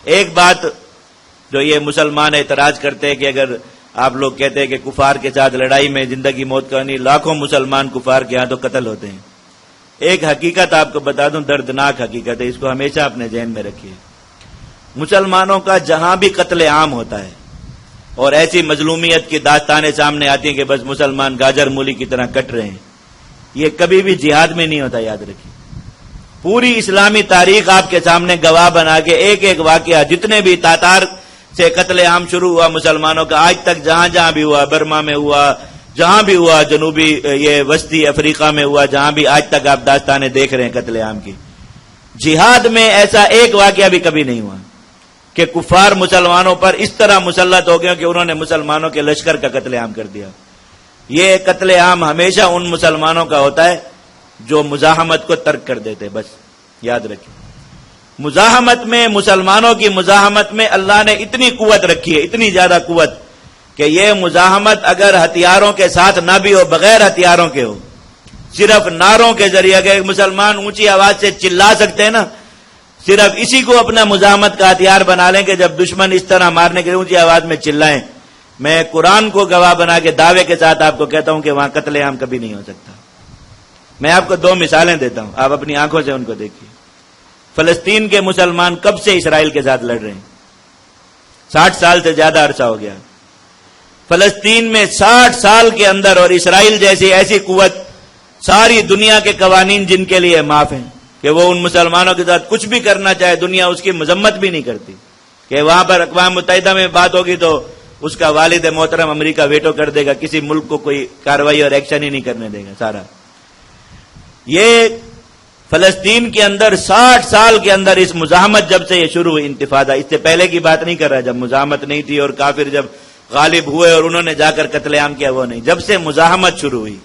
ایک بات جو یہ مسلمان اعتراض کرتے ہیں کہ اگر آپ لوگ کہتے ہیں کہ کفار کے ساتھ لڑائی میں زندگی موت کا نہیں، لاکھوں مسلمان کفار کے ہاں تو قتل ہوتے ہیں۔ ایک حقیقت آپ کو بتا دوں، دردناک حقیقت ہے، اس کو ہمیشہ اپنے ذہن میں رکھیے۔ مسلمانوں کا جہاں بھی قتل عام ہوتا ہے اور ایسی مظلومیت کی داستانیں سامنے آتی ہیں کہ بس مسلمان گاجر مولی کی طرح کٹ رہے ہیں، یہ کبھی بھی جہاد میں نہیں ہوتا، یاد رکھیے۔ پوری اسلامی تاریخ آپ کے سامنے گواہ بنا کے ایک ایک واقعہ، جتنے بھی تاتار سے قتل عام شروع ہوا مسلمانوں کا آج تک جہاں جہاں بھی ہوا، برما میں ہوا، جہاں بھی ہوا، جنوبی یہ وسطی افریقہ میں ہوا، جہاں بھی آج تک آپ داستانیں دیکھ رہے ہیں قتل عام کی، جہاد میں ایسا ایک واقعہ بھی کبھی نہیں ہوا کہ کفار مسلمانوں پر اس طرح مسلط ہو گئے کہ انہوں نے مسلمانوں کے لشکر کا قتل عام کر دیا۔ یہ قتل عام ہمیشہ ان مسلمانوں کا ہوتا ہے جو مزاحمت کو ترک کر دیتے، بس یاد رکھیں۔ مزاحمت میں، مسلمانوں کی مزاحمت میں اللہ نے اتنی قوت رکھی ہے، اتنی زیادہ قوت کہ یہ مزاحمت اگر ہتھیاروں کے ساتھ نہ بھی ہو، بغیر ہتھیاروں کے ہو، صرف نعروں کے ذریعے، اگر مسلمان اونچی آواز سے چلا سکتے ہیں نا، صرف اسی کو اپنا مزاحمت کا ہتھیار بنا لیں کہ جب دشمن اس طرح مارنے کے لیے اونچی آواز میں چلائیں۔ میں قرآن کو گواہ بنا کے دعوے کے ساتھ آپ کو کہتا ہوں کہ وہاں قتل عام کبھی نہیں ہو سکتا۔ میں آپ کو 2 مثالیں دیتا ہوں، آپ اپنی آنکھوں سے ان کو دیکھیے۔ فلسطین کے مسلمان کب سے اسرائیل کے ساتھ لڑ رہے ہیں؟ 60 سال سے زیادہ عرصہ ہو گیا۔ فلسطین میں 60 سال کے اندر، اور اسرائیل جیسی ایسی قوت، ساری دنیا کے قوانین جن کے لیے معاف ہیں کہ وہ ان مسلمانوں کے ساتھ کچھ بھی کرنا چاہے، دنیا اس کی مذمت بھی نہیں کرتی، کہ وہاں پر اقوام متحدہ میں بات ہوگی تو اس کا والد محترم امریکہ ویٹو کر دے گا، کسی ملک کو کوئی کارروائی اور ایکشن ہی نہیں کرنے دے گا سارا۔ یہ فلسطین کے اندر 60 سال کے اندر اس مزاحمت جب سے یہ شروع ہوئی انتفاضہ، اس سے پہلے کی بات نہیں کر رہا جب مزاحمت نہیں تھی اور کافر جب غالب ہوئے اور انہوں نے جا کر قتل عام کیا، وہ نہیں، جب سے مزاحمت شروع ہوئی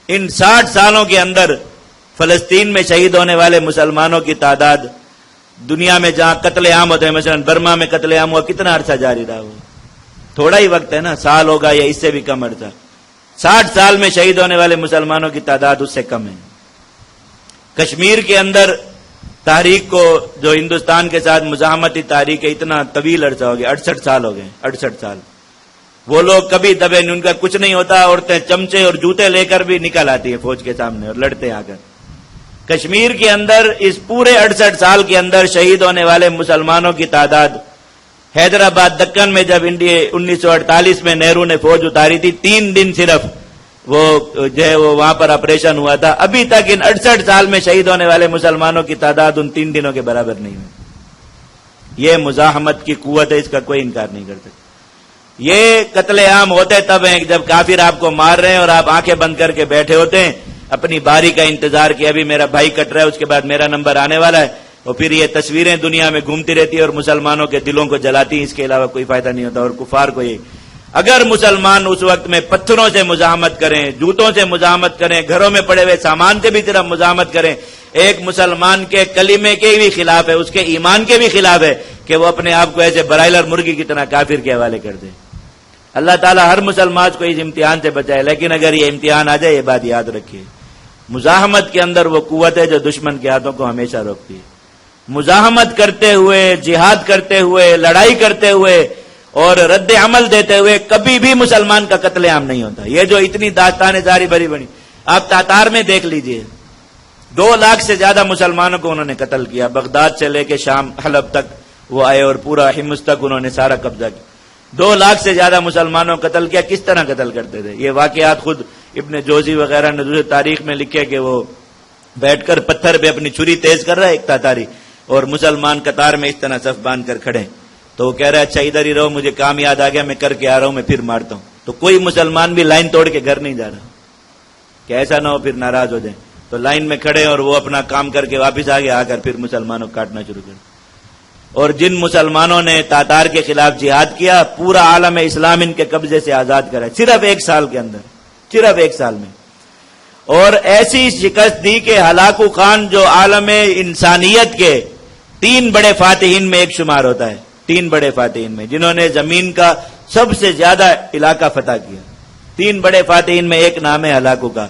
ان 60 سالوں کے اندر فلسطین میں شہید ہونے والے مسلمانوں کی تعداد، دنیا میں جہاں قتل عام ہوتے ہیں، مثلا برما میں قتل عام ہوا، کتنا عرصہ جاری رہا؟ وہ تھوڑا ہی وقت ہے نا، سال ہوگا یا اس سے بھی کم عرصہ۔ 60 سال میں شہید ہونے والے مسلمانوں کی تعداد اس سے کم ہے۔ کشمیر کے اندر تحریک کو، جو ہندوستان کے ساتھ مزاحمتی تحریک ہے، اتنا طویل عرصہ ہو گیا، 68 سال ہو گئے، 68 سال۔ وہ لوگ کبھی دبے نہیں، ان کا کچھ نہیں ہوتا، عورتیں چمچے اور جوتے لے کر بھی نکل آتی ہیں فوج کے سامنے اور لڑتے آ کر۔ کشمیر کے اندر اس پورے 68 سال کے اندر شہید ہونے والے مسلمانوں کی تعداد، حیدرآباد دکن میں جب 1948 میں نہرو نے فوج اتاری تھی، 3 دن صرف وہ جو ہے وہ وہاں پر آپریشن ہوا تھا، ابھی تک ان 68 سال میں شہید ہونے والے مسلمانوں کی تعداد ان 3 دنوں کے برابر نہیں ہوئی۔ یہ مزاحمت کی قوت ہے، اس کا کوئی انکار نہیں کر سکتا۔ یہ قتل عام ہوتے تب ہیں جب کافر آپ کو مار رہے ہیں اور آپ آنکھیں بند کر کے بیٹھے ہوتے ہیں، اپنی باری کا انتظار کہ ابھی میرا بھائی کٹ رہا ہے، اس کے بعد میرا نمبر آنے والا ہے، اور پھر یہ تصویریں دنیا میں گھومتی رہتی ہیں اور مسلمانوں کے دلوں کو جلاتی ہیں، اس کے علاوہ کوئی فائدہ نہیں ہوتا۔ اور کفار کو یہ، اگر مسلمان اس وقت میں پتھروں سے مزاحمت کریں، جوتوں سے مزاحمت کریں، گھروں میں پڑے ہوئے سامان سے بھی صرف مزاحمت کریں، ایک مسلمان کے کلمے کے بھی خلاف ہے، اس کے ایمان کے بھی خلاف ہے کہ وہ اپنے آپ کو ایسے برائلر مرغی کی طرح کافر کے حوالے کر دے۔ اللہ تعالیٰ ہر مسلمان کو اس امتحان سے بچائے، لیکن اگر یہ امتحان آ جائے، یہ بات یاد رکھیے، مزاحمت کے اندر وہ قوت ہے جو دشمن کے ہاتھوں کو ہمیشہ روکتی ہے۔ مزاحمت کرتے ہوئے، جہاد کرتے ہوئے، لڑائی کرتے ہوئے اور رد عمل دیتے ہوئے کبھی بھی مسلمان کا قتل عام نہیں ہوتا۔ یہ جو اتنی داستانیں ساری بڑی بڑی، آپ تاتار میں دیکھ لیجئے، 2 لاکھ سے زیادہ مسلمانوں کو انہوں نے قتل کیا، بغداد سے لے کے شام حلب تک وہ آئے اور پورا حمص تک انہوں نے سارا قبضہ کیا۔ 2 لاکھ سے زیادہ مسلمانوں کو قتل کیا۔ کس طرح قتل کرتے تھے؟ یہ واقعات خود ابن جوزی وغیرہ نے دوسری تاریخ میں لکھے کہ وہ بیٹھ کر پتھر پہ اپنی چھری تیز کر رہا ہے ایک تاتاری، اور مسلمان قطار میں اس طرح صف باندھ کر کھڑے، تو وہ کہہ رہا ہے اچھا ادھر ہی رہو، مجھے کام یاد آ گیا، میں کر کے آ رہا ہوں، میں پھر مارتا ہوں۔ تو کوئی مسلمان بھی لائن توڑ کے گھر نہیں جا رہا کہ ایسا نہ ہو پھر ناراض ہو جائیں، تو لائن میں کھڑے اور وہ اپنا کام کر کے واپس آ کر پھر مسلمانوں کو کاٹنا شروع کر۔ اور جن مسلمانوں نے تاتار کے خلاف جہاد کیا، پورا عالم اسلام ان کے قبضے سے آزاد کرا، صرف 1 سال کے اندر، صرف 1 سال میں۔ اور ایسی شکست دی کہ ہلاکو خان جو عالم انسانیت کے 3 بڑے فاتحین میں ایک شمار ہوتا ہے، 3 بڑے فاتحین میں، جنہوں نے زمین کا سب سے زیادہ علاقہ فتح کیا، 3 بڑے فاتحین میں ایک نام ہے ہلاکو کا۔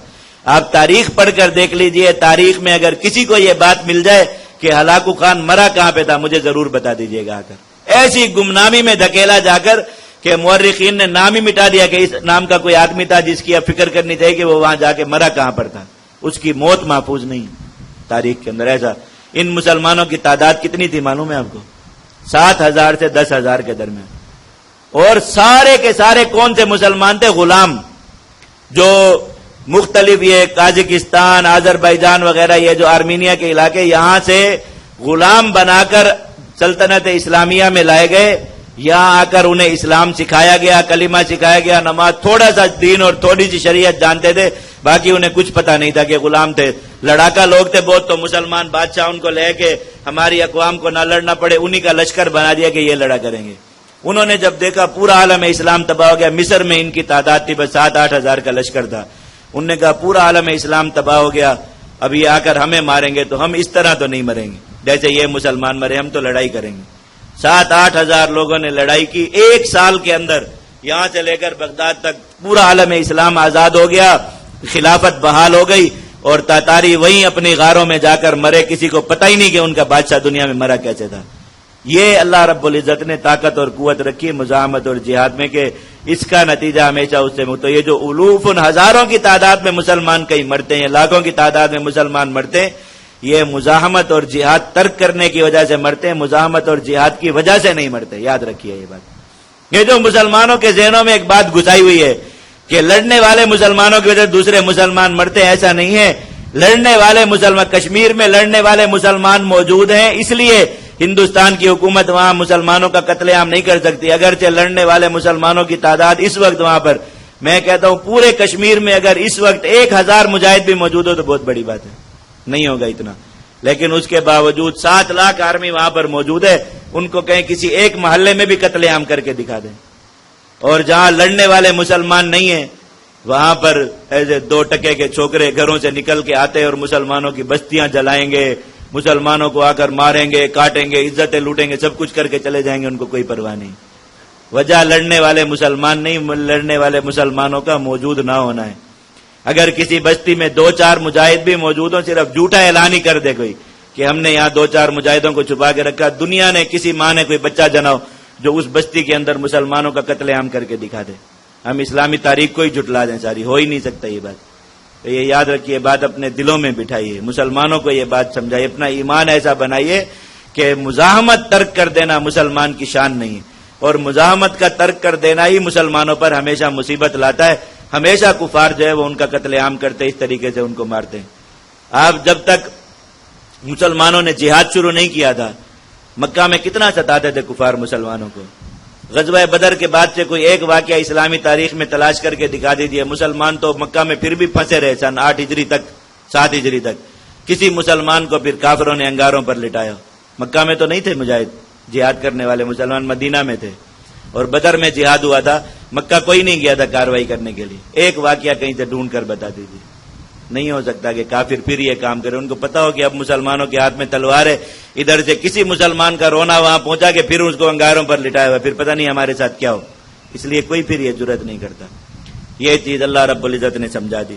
آپ تاریخ پڑھ کر دیکھ لیجئے، تاریخ میں اگر کسی کو یہ بات مل جائے کہ کہ ہلاکو خان مرا کہاں پہ تھا مجھے ضرور بتا دیجیے گا آ کر. ایسی گمنامی میں دھکیلا جا کر کہ مورخین نے نام ہی مٹا دیا کہ اس نام کا کوئی آدمی تھا جس کی اب فکر کرنی چاہیے کہ وہ وہاں جا کے مرا کہاں پر تھا. اس کی موت محفوظ نہیں تاریخ کے اندر. ایسا ان مسلمانوں کی تعداد کتنی تھی معلوم ہے آپ کو؟ 7,000 سے 10,000 کے درمیان. اور سارے کے سارے کون سے مسلمان تھے؟ غلام. جو مختلف یہ قازقستان، آذربائیجان وغیرہ یہ جو آرمینیا کے علاقے یہاں سے غلام بنا کر سلطنت اسلامیہ میں لائے گئے. یہاں آ کر انہیں اسلام سکھایا گیا، کلمہ سکھایا گیا، نماز، تھوڑا سا دین اور تھوڑی سی شریعت جانتے تھے، باقی انہیں کچھ پتا نہیں تھا کہ غلام تھے. لڑاکا لوگ تھے بہت، تو مسلمان بادشاہ ان کو لے کے ہماری اقوام کو نہ لڑنا پڑے انہی کا لشکر بنا دیا کہ یہ لڑا کریں گے. انہوں نے جب دیکھا پورا عالم اسلام تباہ ہو گیا، مصر میں ان کی تعداد تھی بس 7-8 ہزار کا لشکر تھا. انہوں نے کہا پورا عالم اسلام تباہ ہو گیا، اب یہ آ کر ہمیں ماریں گے تو ہم اس طرح تو نہیں مریں گے جیسے یہ مسلمان مرے، ہم تو لڑائی کریں گے. 7-8 ہزار لوگوں نے لڑائی کی. 1 سال کے اندر یہاں سے لے کر بغداد تک پورا عالم اسلام آزاد ہو گیا، خلافت بحال ہو گئی، اور تاتاری وہیں اپنی غاروں میں جا کر مرے. کسی کو پتہ ہی نہیں کہ ان کا بادشاہ دنیا میں مرا کیسے تھا. یہ اللہ رب العزت نے طاقت اور قوت رکھی مزاحمت اور جہاد میں کہ اس کا نتیجہ ہمیشہ اس سے تو یہ جو الوف ہزاروں کی تعداد میں مسلمان کہیں مرتے ہیں، لاکھوں کی تعداد میں مسلمان مرتے ہیں، یہ مزاحمت اور جہاد ترک کرنے کی وجہ سے مرتے ہیں، مزاحمت اور جہاد کی وجہ سے نہیں مرتے. یاد رکھیے یہ بات. یہ جو مسلمانوں کے ذہنوں میں ایک بات گھسائی ہوئی ہے کہ لڑنے والے مسلمانوں کی وجہ سے دوسرے مسلمان مرتے ہیں، ایسا نہیں ہے. لڑنے والے مسلمان، کشمیر میں لڑنے والے مسلمان موجود ہیں، اس لیے ہندوستان کی حکومت وہاں مسلمانوں کا قتل عام نہیں کر سکتی. اگرچہ لڑنے والے مسلمانوں کی تعداد اس وقت وہاں پر، میں کہتا ہوں پورے کشمیر میں اگر اس وقت 1,000 مجاہد بھی موجود ہو تو بہت بڑی بات ہے، نہیں ہوگا اتنا. لیکن اس کے باوجود 7 لاکھ آرمی وہاں پر موجود ہے. ان کو کہیں کسی ایک محلے میں بھی قتل عام کر کے دکھا دیں. اور جہاں لڑنے والے مسلمان نہیں ہیں وہاں پر ایسے 2 ٹکے کے چھوکرے گھروں سے نکل کے آتے اور مسلمانوں کی بستیاں جلائیں گے، مسلمانوں کو آ کر ماریں گے، کاٹیں گے، عزتیں لوٹیں گے، سب کچھ کر کے چلے جائیں گے، ان کو کوئی پرواہ نہیں. وجہ لڑنے والے مسلمان نہیں، لڑنے والے مسلمانوں کا موجود نہ ہونا ہے. اگر کسی بستی میں 2-4 مجاہد بھی موجود ہوں، صرف جھوٹا اعلان ہی کر دے کوئی کہ ہم نے یہاں 2-4 مجاہدوں کو چھپا کے رکھا، دنیا نے کسی ماں نے کوئی بچہ جناؤ جو اس بستی کے اندر مسلمانوں کا قتل عام کر کے دکھا دے. ہم اسلامی تاریخ کو ہی جھٹلا دیں ساری، ہو ہی نہیں سکتا یہ بات. تو یہ یاد رکھیے، بات اپنے دلوں میں بٹھائیے، مسلمانوں کو یہ بات سمجھائیے، اپنا ایمان ایسا بنائیے کہ مزاحمت ترک کر دینا مسلمان کی شان نہیں ہے، اور مزاحمت کا ترک کر دینا ہی مسلمانوں پر ہمیشہ مصیبت لاتا ہے. ہمیشہ کفار جو ہے وہ ان کا قتل عام کرتے، اس طریقے سے ان کو مارتے ہیں. آپ جب تک مسلمانوں نے جہاد شروع نہیں کیا تھا، مکہ میں کتنا ستاتے تھے کفار مسلمانوں کو. غزوہ بدر کے بعد سے کوئی ایک واقعہ اسلامی تاریخ میں تلاش کر کے دکھا دیجیے. مسلمان تو مکہ میں پھر بھی پھنسے رہے سن 8 ہجری تک، 7 ہجری تک. کسی مسلمان کو پھر کافروں نے انگاروں پر لٹایا. مکہ میں تو نہیں تھے مجاہد جہاد کرنے والے، مسلمان مدینہ میں تھے، اور بدر میں جہاد ہوا تھا. مکہ کوئی نہیں گیا تھا کاروائی کرنے کے لیے. ایک واقعہ کہیں سے ڈھونڈ کر بتا دیجیے. نہیں ہو سکتا کہ کافر پھر یہ کام کرے. ان کو پتا ہو کہ اب مسلمانوں کے ہاتھ میں تلوار ہے، ادھر سے کسی مسلمان کا رونا وہاں پہنچا کہ پھر اس کو انگاروں پر لٹایا ہوا، پھر پتہ نہیں ہمارے ساتھ کیا ہو. اس لیے کوئی پھر یہ جرأت نہیں کرتا. یہ چیز اللہ رب العزت نے سمجھا دی.